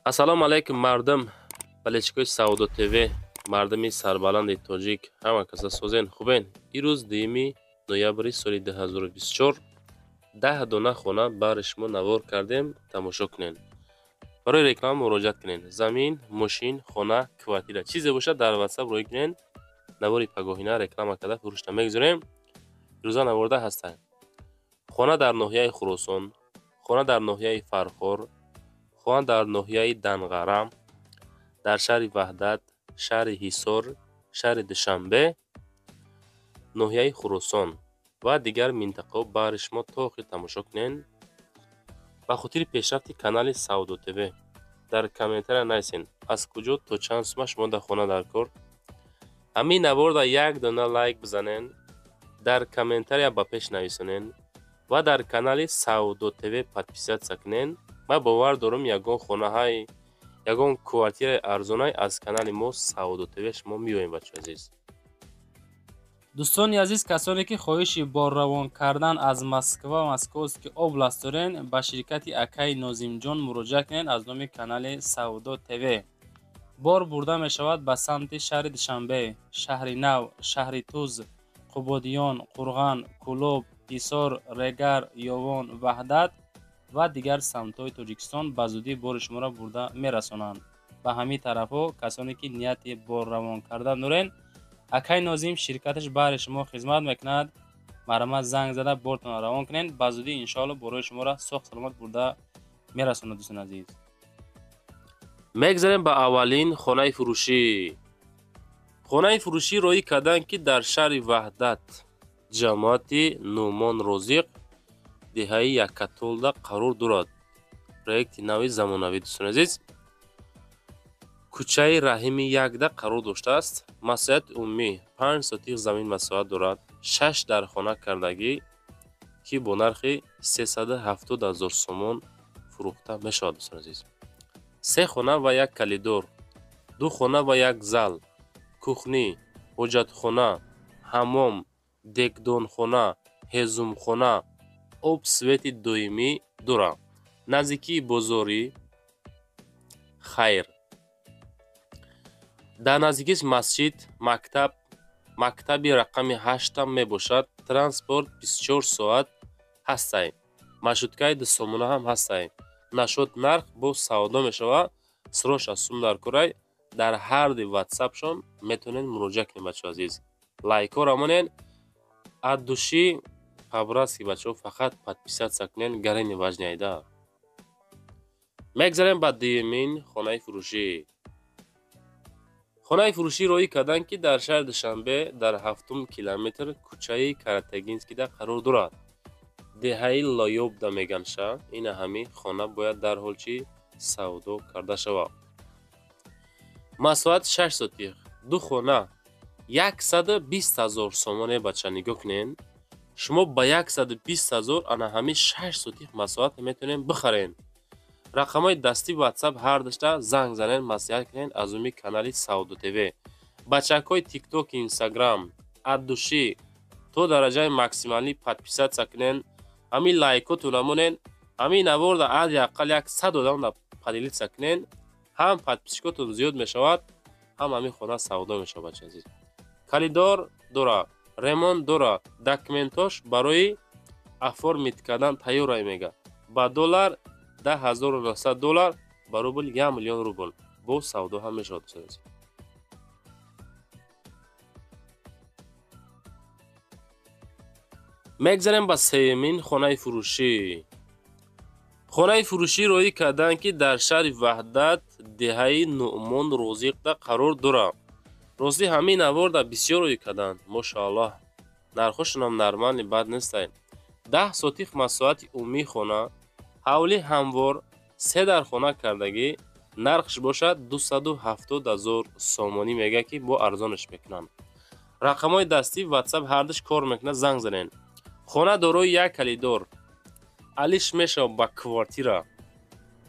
Ассалому алайкум мардам. Балечкои Саудо ТВ, мардами сарбаланди тоҷик, ҳама каса созен хубен. Ирӯз 2 ноябри соли 2024 10 дона хона баҳри шумо навор кардем. Тамошо кунед. Барои реклама муроҷиат кунед. Замин, мошин, хона, квартира чизе бошад дар WhatsApp рӯй кунед. Навори пагоҳина реклама карда фурӯшта мегузорем. Рӯза наворда ҳастанд. Хона дар ноҳияи Хуросон, хона дар ноҳияи Фархор, хона дар ноҳияи Данғара, дар шаҳри Ваҳдат, шаҳри Ҳисор, шаҳри Душанбе, ноҳияи Хуросон ва дигар минтақаҳо баҳри шумо то охир тамошо кунед. ба хотири пешрафти канали Саудо ТВ дар комментария нависен аз куҷо то чанд сума шумо дар хона дар кор. Ҳамин наворда як дона лайк бизанен, дар комментария ба пеш нависонен ва дар канали Саудо ТВ подписатсия кунен. Ма бовар дорам ягон хонаҳои ягон квартираи арзонай аз канали мо Саудо ТВ шумо меоем бачаҳои азиз. дӯстони азиз, касоне ки хоҳиши борравон кардан аз Москва ва Московский област дорен, ба ширкати акаи Нозимҷон муроҷиат кунед аз номи канали Саудо ТВ. Бор бурда мешавад ба самти шаҳри Душанбе, шаҳри Нав, шаҳри Туз, Қубодиён, Қурған, Кӯлоб, Ҳисор, Регар, Ёвон, Ваҳдат ва дигар самтҳои Тоҷикистон ба зудӣ бори шуморо бурда мерасонанд. Ба ҳамин тарафҳо касоне ки нияти борравон кардан дорен, акаи Нозим ширкаташ баҳри шумо хизмат мекунад. Марҳамат занг зада бортонро равон кунед. Ба зудӣ иншоалло борои шуморо соҳ саломат бурда мерасонад. дӯстони азиз, мегзарем ба аввалин хонаи фурӯшӣ. Хонаи фурӯшӣ роҳӣ карданд ки дар шаҳри Ваҳдат, ҷамоати Нӯмон Розиқ, деҳаи Якатолда қарор дорад. Проекти нави замонавӣ. дӯстони азиз, кӯчаи Раҳими 1 қарор доштааст. масоҳати умумӣ 5 сотих замин масоҳат дорад. 6 дар хона кардагӣ ки бо нархи 370 000 сомон фурӯхта мешавад. дӯстони азиз, 3 хона ва 1 калидор, 2 хона ва 1 зал, кухнӣ, ҳоҷатхона, ҳаммом, дегдонхона, ҳезумхона, об свети доимӣ дорад. наздикии бозори Хайр. дар наздикис масҷид, мактаби рақами 8 мебошад. Транспорт 24 соат ҳастай. маршруткаи дусомона ҳам ҳастай. нашод нарх бо савдо мешавад. срош аз сум дар корай. дар ҳарди WhatsApp-шон метавонед муроҷиат кунед. бачаҳо азиз, лайкҳо рамонед. ад души пабраски бачаҳо фақат подписатсия кунед. гарини важняйда. мегзарем ба дуюмин хонаи фурӯшӣ. хонаи фурӯшӣ роҳӣ карданд ки дар шаҳри Душанбе дар 7 километр кӯчаи Каратагинскида қарор дорад. деҳаи Лоёбда меганша. ина ҳамин хона бояд дарҳол чи савдо карда шавад. масоҳат 6 сотих, 2 хона, 120 000 сомоне. бача нигоҳ кунед. шумо ба 120 000 ана ҳамин 6 сотих масоҳат метавонед бихаред. рақамҳои дасти WhatsApp ҳар дашта занг занед, маслиҳат кунед аз уми канали Саудо ТВ. бачакҳои TikTok, Instagram, аддуши то дараҷаи максималӣ подписатсия кунед. ҳамин лайкоту рамонед. ҳамин наворда ади аққал 100 одамда поделитсия кунед. ҳам подписчикотун зиёд мешавад, ҳам ҳамин хона савдо мешавад. бача азиз, калидор дора, ремонт дора, документош барои оформит кардан тайёрай мега. ба доллар $10,900, ба рубл 1 миллион рубл бо савдо ҳам мешавад. мегзарем ба сеюмин хонаи фурӯшӣ. хонаи фурӯшӣ роҳӣ карданд ки дар шаҳри Ваҳдат, деҳаи Нӯъмон Розиқда қарор дорад. рости ҳамин наворда бисёр роҳӣ карданд. мошааллоҳ, нархошонам нормали бад нестай. 10 сотих масоҳати умумии хона, ҳавли ҳамвор, 3 дар хона кардагӣ. нархш бошад 270 000 сомонӣ мега ки бо арзонаш мекунанд. рақамҳои дастӣ WhatsApp ҳардаш кор мекунад. занг занед. хона дорои 1 калидор. алиш мешавад ба квартира.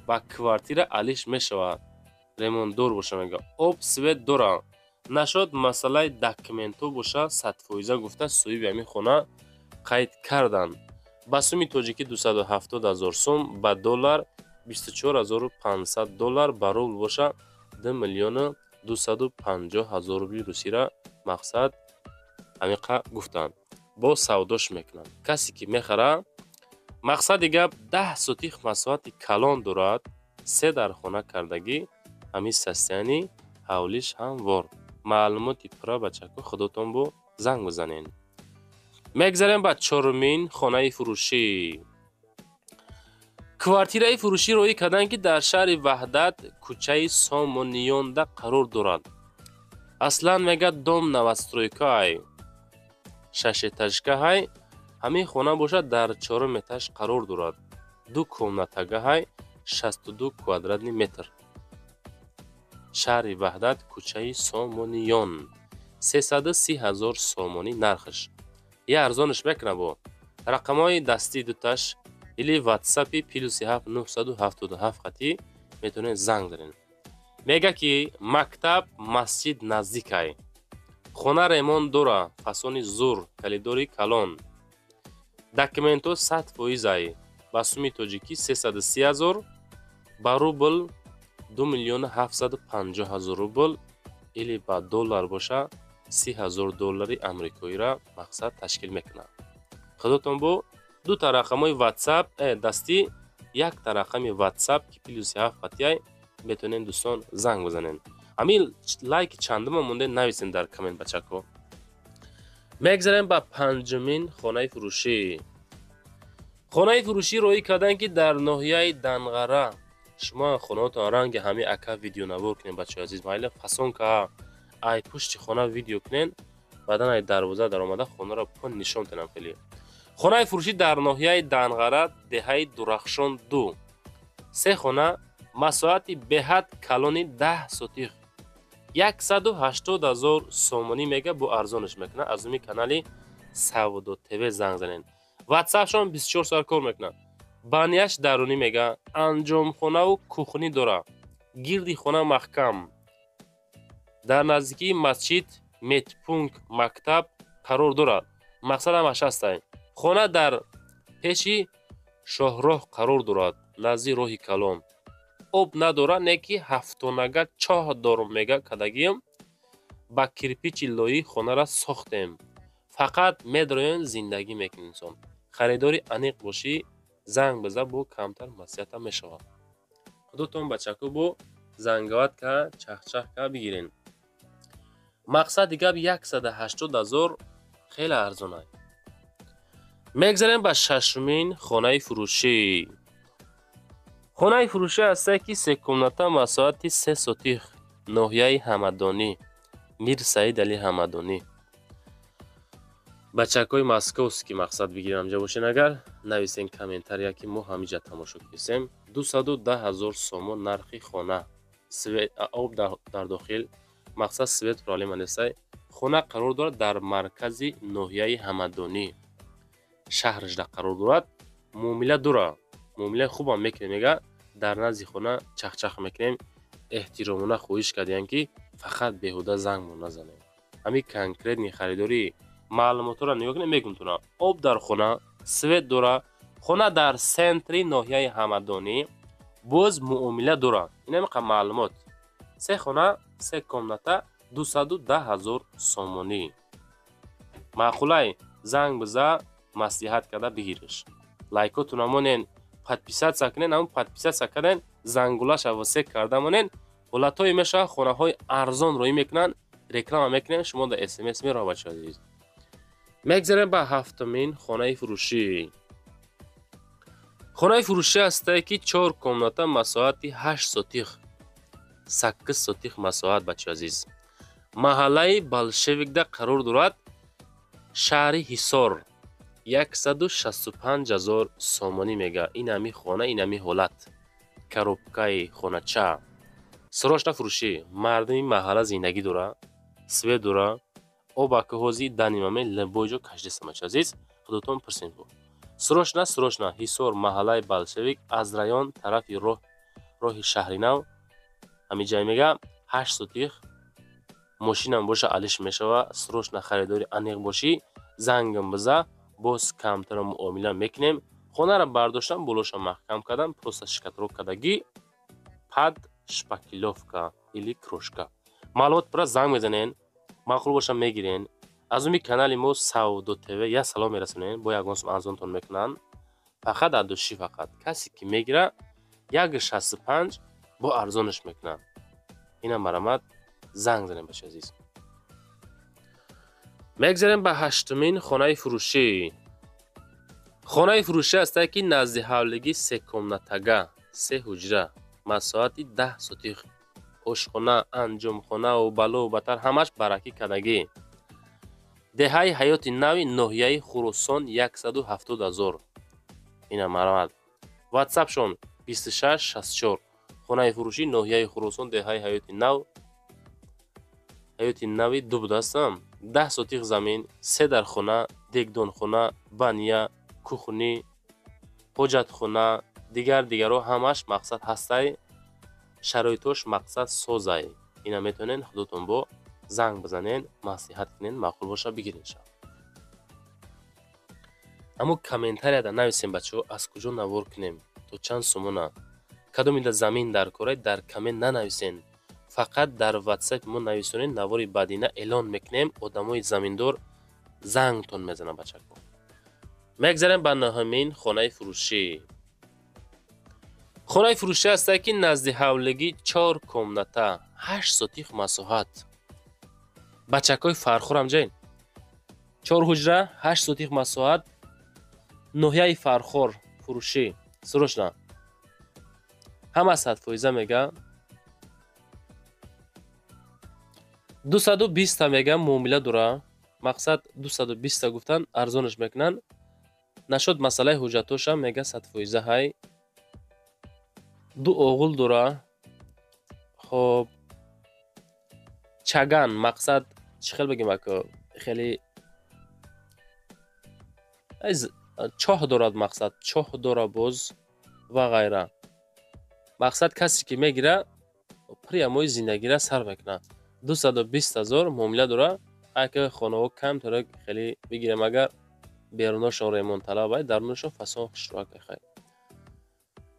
ба квартира алиш мешавад. ремонтдор боша мега. об свет дора. нашод масъалаи документҳо боша 100% гуфта соҳиби ҳамин хона қайд карданд. ба суми тоҷикӣ 270 000 сом, ба доллар 24500 доллар ба рубл боша 2,250,000 рубли русиро мақсад амиқа гуфтанд. бо савдош мекунанд. касе ки мехара мақсади гап 10 сотих масоати калон дорад. 3 дар хона кардагӣ ҳами састяни ҳавлиш ҳамвор. маълумоти пурра бачако худотон бо занг бизанед. мегзарем ба чорумин хонаи фурӯшӣ. квартираи фурӯшӣ роӣ карданд ки дар шаҳри ваҳдат кӯчаи Сомонионда қарор дорад. аслан мега дом новостройкаи 6 этажкаҳай ҳамин хона бошад дар 4 этаж қарор дорад. 2 комнатагаҳай 62 квадратный метр. шаҳри ваҳдат кӯчаи Сомониён 330,000 сомонӣ нархш. я арзониш мекуна бо рақамҳои дастии дуташ или ватсапи +7 977 хати метавонед занг занед. мега ки мактаб масҷид наздикай. хона ремонт дора, фасони зур, калидори калон. документҳо 100% ба сумми тоҷикӣ 330,000 ба рубл 2,750,000 рубл или ба доллар боша 30,000 доллари амрикоиро мақсад ташкил мекунад. худотон бо 2 рақамҳои ватсап дастӣ, 1 рақами ватсап ки +7 хатиай метавонед дӯстон занг бизанед. ҳамин лайки чандума монда нависен дар коммент бачако. мегзарем ба панҷумин хонаи фурӯшӣ. хонаи фурӯшӣ роӣ карданд ки дар ноҳияи Данғара. шумо хонаҳотон ранги ҳамин ака видеонавор кунед бачаҳои азиз. майли фасонка ай пушти хона видео кунед, баъдан ай дарвоза дар омада хонаро пон нишон тенам хеле. хонаи фурӯшӣ дар ноҳияи Данғара, деҳаи Дурахшон 2. 3 хона, масоати беҳад калони 10 сотих 180,000 сомонӣ мега бо арзониш мекуна. аз уми канали Савдо ТВ занг занед. ватсапшон 24 соат кор мекуна. банияш дарунӣ мега анҷомхонаву кухнӣ дора. гирди хона маҳкам. дар наздикии масҷид медпункт мактаб қарор дорад. мақсадам ҳашастай. хона дар пеши шоҳроҳ қарор дорад, назди роҳи калон. об надора, неки ҳафтонага чоҳ дорум мега кадагим. ба кирпичи лои хонара сохтем. фақат медроен зиндагӣ мекунад инсон. харидори аниқ бошӣ, занг биза бо камтар масъулиятам мешавад. худотон бачако бо зангаватка чахчахка бигирен. мақсади гап 180,000 хеле арзонай. мегзарем ба шашумин хонаи фурӯшӣ. хонаи фурӯшӣ ҳастае ки 3 комната масоати 3 сотих ноҳияи Ҳамадонӣ. мир Саид Али Ҳамадонӣ. бачакои Московский ки мақсад бигирен ҳамҷа бошен, агар нависен комментария ки мо ҳамиҷа тамошо кисем. 210,000 сомон нархи хона. об дар дохил, мақсад свет проблема нестай. хона қарор дорад дар маркази ноҳияи Ҳамадонӣ. шаҳрашда қарор дорад. муомила дора. муомилаи хубам мекунем мега. дар назди хона чахчах мекунем. эҳтиромона хоҳиш кардем ки фақат беҳуда зангмо назанем. ҳамин конкретни харидори маълумотро нигоҳ кунем. мегум туна об дар хона, свет дора. хона дар сентри ноҳияи Ҳамадонӣ. боз муомила дора. инамиқа маълумот. 3 хона, 3 комната, 210,000 сомонӣ. маъқулай занг биза маслиҳат карда бигириш. лайкотуна монен, подписатсия кунен, ҳамун подписатсия карден, зангулаша васеъ карда монен. ҳолатҳое мешавад хонаҳои арзон роӣ мекунанд, реклама мекунем, шумо дар смс меро бачаҳои азиз. мегзарем ба ҳафтумин хонаи фурӯшӣ. хонаи фурӯшӣ ҳастае ки 4 комната масоати 8 сотих 8 сотих масоат бачаҳои азиз. маҳаллаи Болшевикда қарор дорад. шаҳри Ҳисор 165,000 сомонӣ мега. ин ҳами хона, ин ҳами ҳолат. коробкаи хонача. срочно фурӯшӣ. мардуми маҳалла зиндагӣ дора, свет дора, обакҳози данимаме лебоҷо кашдиса бачаҳои азиз. худотон пурсем бо. срочно Ҳисор, маҳаллаи Болшевик, аз район тарафи роҳи шаҳри нав. ҳамиҷа мега 8 сотих. мошинам боша алиш мешава. срочно харидори аниқ бошӣ, зангам биза, боз камтар муомила мекунем. хонаро бардоштам, болоша маҳкам кардам, просто шикатровкадаги пад шпакиловка или крошка. Маълумот пура занг мезанен, маъқул боша мегирен. аз уми канали мо Саудо ТВ я салом мерасонен, бо ягон сум арзонтон мекунанд. фақат адуши фақат касе ки мегира 1.65 бо арзонаш мекунанд. ина марамад занг занем бачаи азиз. мегзарем ба ҳаштумин хонаи фурӯшӣ. хонаи фурӯшӣ ҳастае ки назди ҳавлиги 3 комнатага, 3 ҳуҷра, масоҳати 10 сотиқ, ошхона, анҷомхонаву балу батар ҳамаш баракӣ кардагӣ. деҳаи ҳаёти нави ноҳияи Хурусон 170 000. ина марамад. ватсапшон 2664. хонаи фурӯшӣ ноҳияи Хурусон, деҳаи ҳаёти нав. ҳаёти нави ду будастам. 10 сотиқ замин, 3 дар хона, дегдонхона, баня, кухни, ҳоҷатхона, дигаро ҳамаш мақсад ҳастай, шароитош мақсад созай. ина метавонен худотон бо занг бизанен, маслиҳат кунен, маъқул боша бигирен шав. аммо комментарияда нависем бачаҳо, аз куҷо навор кунем, то чанд сомона, кадомида замин дар корай, дар коммент нанависен. фақат дар ватсап мо нависонен, навори баъдина эълон мекунем, одамои заминдор зангтон мезананд бачако. мегзарем ба ноҳамин хонаи фурӯшӣ. хонаи фурӯшӣ ҳастае ки назди ҳавлиги 4 комната, 8 сотиқ масоҳат. бачакои Фархор ҳамҷаин. 4 ҳуҷра, 8 сотиқ масоҳат, ноҳияи Фархор фурӯшӣ. срочно. ҳама 100% мега. 220 та мега муомила дора. мақсад 220 та гуфтан арзонаш мекунанд. нашуд масъалаи ҳуҷҷатошам мега 100% ҳай. 2 оғул дора. хоб чаган мақсад чӣ хел бигем ако, хеле чоҳ дорад, мақсад чоҳ дора боз ва ғайра. мақсад касе ки мегира приямои зиндагиро сар мекунад. 220 000 муомила дора. агар хонаҳо кам тора хеле бигирем, агар беруношон ремонт талаб ай, даруношон фасон хушроак хай.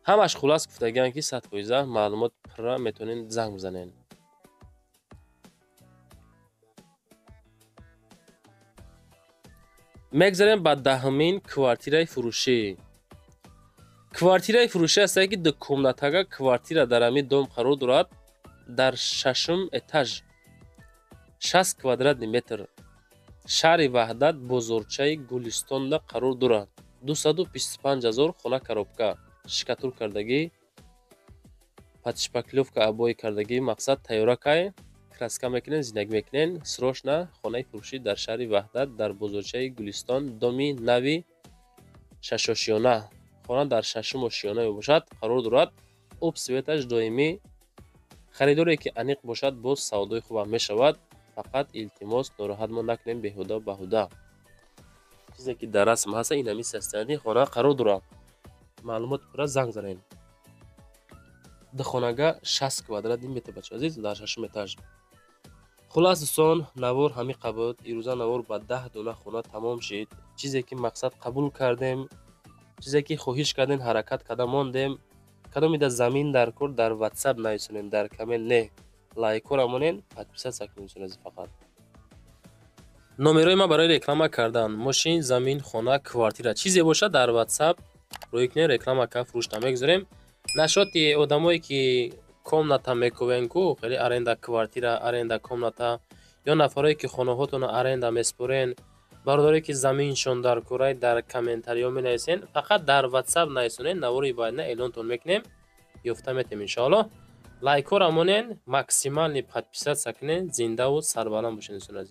ҳамаш хулас гуфтагиам ки 100% маълумот пурра, метавонен занг бизанен. мегзарем ба даҳумин квартираи фурӯшӣ. квартираи фурӯшӣ ҳастае ки 2 комнатага квартира дар ҳамин дом қарор дорад. дар 6-ум этаж, 60 квадратный метр, шаҳри Ваҳдат, бозорчаи Гулистонда қарор дорад. 225 000 хона коробка, шикатур кардагӣ, подшпаклёвка обои кардагӣ, мақсад тайёракай, краска мекунен, зиндагӣ мекунен. срочно хонаи фурӯшӣ дар шаҳри Ваҳдат, дар бозорчаи Гулистон, доми нави шашошиёна. хона дар 6-ум ошиёна мебошад, қарор дорад. об светаш доимӣ. харидоре ки аниқ бошад, боз савдои хубам мешавад. фақат илтимос нороҳат мо накунем беҳуда баҳуда. чизе ки дар расм ҳаста, ин ҳами састани хона қарор дорад. маълумот пурра занг занен. хонага 60 квадратный метр бача азиз, дар 6-ум этаж. хулас дӯстон, навор ҳами қабуд. ирӯза навор ба 10 дона хона тамом шид. чизе ки мақсад қабул кардем, чизе ки хоҳиш кардем, ҳаракат карда мондем. кадомида замин дар кор, дар ватсап нависонем, дар коммент не. лайкора монен, подписатсия кунед фақат. номерои ма барои реклама кардан, мошин, замин, хона, квартира чизе боша дар ватсап рӯй кунед, реклама ка фурӯшта мегузорем. нашоти одамое ки комната мекувен ку, хеле аренда квартира, аренда комната, ё нафаре ки хонаҳотоно аренда меспорен, бародаре ки заминшон дар курай, дар комментариё менависен. фақат дар ватсап нависонен, навори баъдина эълонтон мекунем, ёфта метем иншоалло. лайкора монен, максимални подписатсия кунен, зиндаву сарбаланд бошед.